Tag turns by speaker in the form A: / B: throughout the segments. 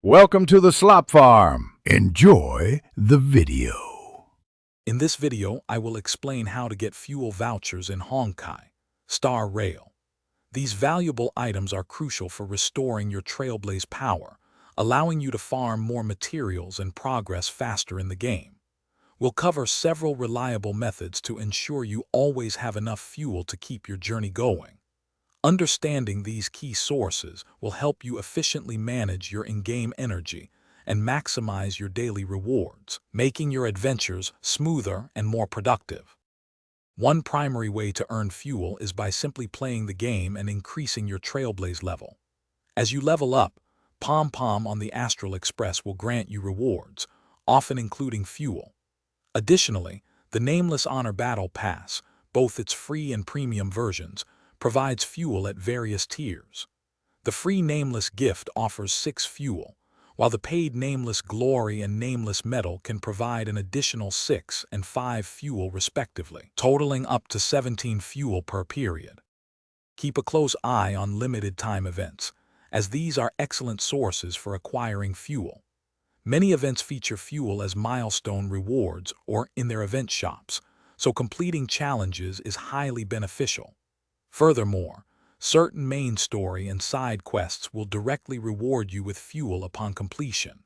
A: Welcome to the Slop Farm. Enjoy the video.
B: In this video, I will explain how to get fuel vouchers in Honkai Star Rail. These valuable items are crucial for restoring your Trailblaze power, allowing you to farm more materials and progress faster in the game. We'll cover several reliable methods to ensure you always have enough fuel to keep your journey going. Understanding these key sources will help you efficiently manage your in-game energy and maximize your daily rewards, making your adventures smoother and more productive. One primary way to earn fuel is by simply playing the game and increasing your Trailblaze level. As you level up, Pom Pom on the Astral Express will grant you rewards, often including fuel. Additionally, the Nameless Honor Battle Pass, both its free and premium versions, provides fuel at various tiers. The free Nameless gift offers 6 fuel, while the paid Nameless Glory and Nameless Medal can provide an additional 6 and 5 fuel respectively, totaling up to 17 fuel per period. Keep a close eye on limited-time events, as these are excellent sources for acquiring fuel. Many events feature fuel as milestone rewards or in their event shops, so completing challenges is highly beneficial. Furthermore, certain main story and side quests will directly reward you with fuel upon completion.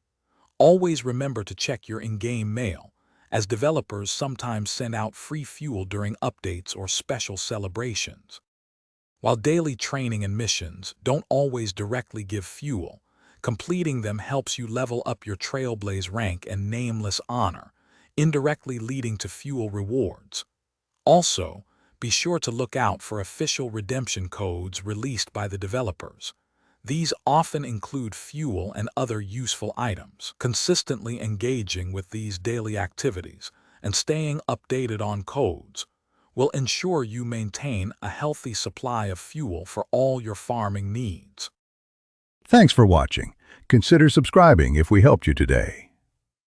B: Always remember to check your in-game mail, as developers sometimes send out free fuel during updates or special celebrations. While daily training and missions don't always directly give fuel, completing them helps you level up your Trailblaze rank and Nameless Honor, indirectly leading to fuel rewards. Also, be sure to look out for official redemption codes released by the developers. These often include fuel and other useful items. Consistently engaging with these daily activities and staying updated on codes will ensure you maintain a healthy supply of fuel for all your farming needs.
A: Thanks for watching. Consider subscribing if we helped you today.